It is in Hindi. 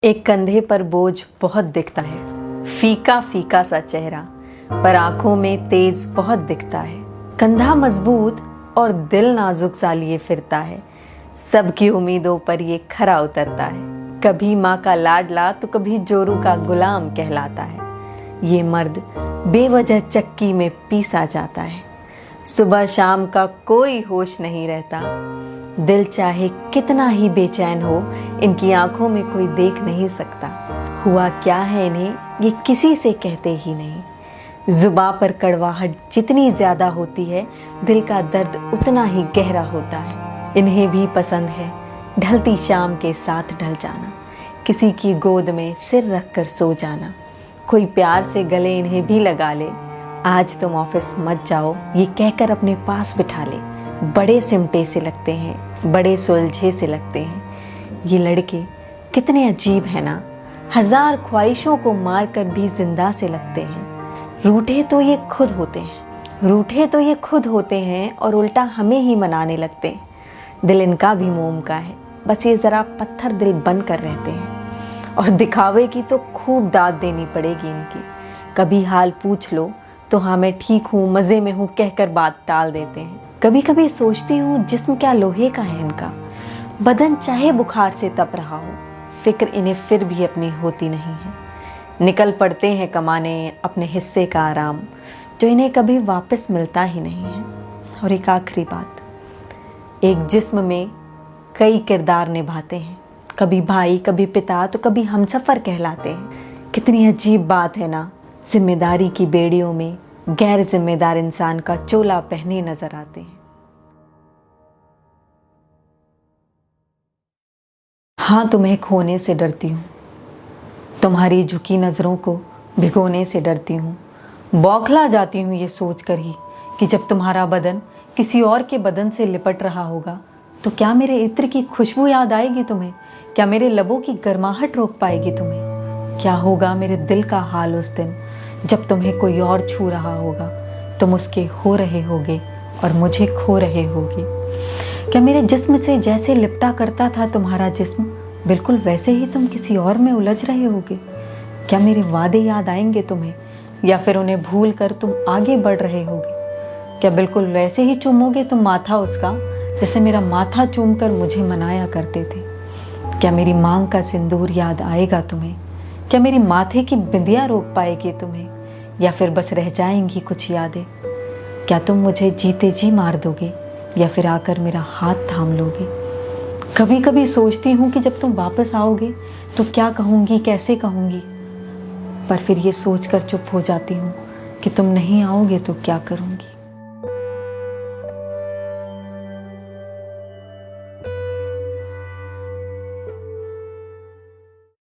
एक कंधे पर बोझ बहुत दिखता है, फीका फीका सा चेहरा, पर आंखों में तेज बहुत दिखता है। कंधा मजबूत और दिल नाजुक सा लिए फिरता है, सबकी उम्मीदों पर ये खरा उतरता है। कभी माँ का लाडला तो कभी जोरू का गुलाम कहलाता है। ये मर्द बेवजह चक्की में पीसा जाता है, सुबह शाम का कोई होश नहीं रहता। दिल चाहे कितना ही बेचैन हो, इनकी आंखों में कोई देख नहीं सकता। हुआ क्या है इन्हें ये किसी से कहते ही नहीं। जुबां पर कड़वाहट जितनी ज्यादा होती है, दिल का दर्द उतना ही गहरा होता है। इन्हें भी पसंद है ढलती शाम के साथ ढल जाना, किसी की गोद में सिर रख कर सो जाना। कोई प्यार से गले इन्हें भी लगा ले, आज तुम ऑफिस मत जाओ ये कहकर अपने पास बिठा ले। बड़े सिमटे से लगते हैं, बड़े सुलझे से लगते हैं। ये लड़के कितने अजीब हैं ना, हजार ख्वाहिशों को मार कर भी जिंदा से लगते हैं। रूठे तो ये खुद होते हैं और उल्टा हमें ही मनाने लगते हैं। दिल इनका भी मोम का है, बस ये ज़रा पत्थर दिल बन कर रहते हैं। और दिखावे की तो खूब दाद देनी पड़ेगी इनकी। कभी हाल पूछ लो तो हाँ मैं ठीक हूँ, मज़े में हूँ कहकर बात टाल देते हैं। कभी कभी सोचती हूँ जिस्म क्या लोहे का है इनका, बदन चाहे बुखार से तप रहा हो, फिक्र इन्हें फिर भी अपनी होती नहीं है। निकल पड़ते हैं कमाने अपने हिस्से का आराम, जो इन्हें कभी वापस मिलता ही नहीं है। और एक आखिरी बात, एक जिस्म में कई किरदार निभाते हैं, कभी भाई कभी पिता तो कभी हमसफ़र कहलाते हैं। कितनी अजीब बात है ना, जिम्मेदारी की बेड़ियों में गैर जिम्मेदार इंसान का चोला पहने नजर आते हैं। हाँ, तुम्हें खोने से डरती हूँ, तुम्हारी झुकी नज़रों को भिगोने से डरती हूँ। बौखला जाती हूँ ये सोचकर ही कि जब तुम्हारा बदन किसी और के बदन से लिपट रहा होगा तो क्या मेरे इत्र की खुशबू याद आएगी तुम्हें? क्या मेरे लबों की गर्माहट रोक पाएगी तुम्हें? क्या होगा मेरे दिल का हाल उस दिन जब तुम्हें कोई और छू रहा होगा? तुम उसके हो रहे होगे और मुझे खो रहे होगे। क्या मेरे जिस्म से जैसे लिपटा करता था तुम्हारा जिस्म, बिल्कुल वैसे ही तुम किसी और में उलझ रहे होगे? क्या मेरे वादे याद आएंगे तुम्हें, या फिर उन्हें भूल कर तुम आगे बढ़ रहे होगे? क्या बिल्कुल वैसे ही चूमोगे तुम माथा उसका, जैसे मेरा माथा चूम कर मुझे मनाया करते थे? क्या मेरी मांग का सिंदूर याद आएगा तुम्हें? क्या मेरी माथे की बिंदिया रोक पाएगी तुम्हें, या फिर बस रह जाएंगी कुछ यादें? क्या तुम मुझे जीते जी मार दोगे, या फिर आकर मेरा हाथ थाम लोगे? कभी कभी सोचती हूँ कि जब तुम वापस आओगे तो क्या कहूँगी, कैसे कहूँगी, पर फिर ये सोचकर चुप हो जाती हूँ कि तुम नहीं आओगे तो क्या करूँगी।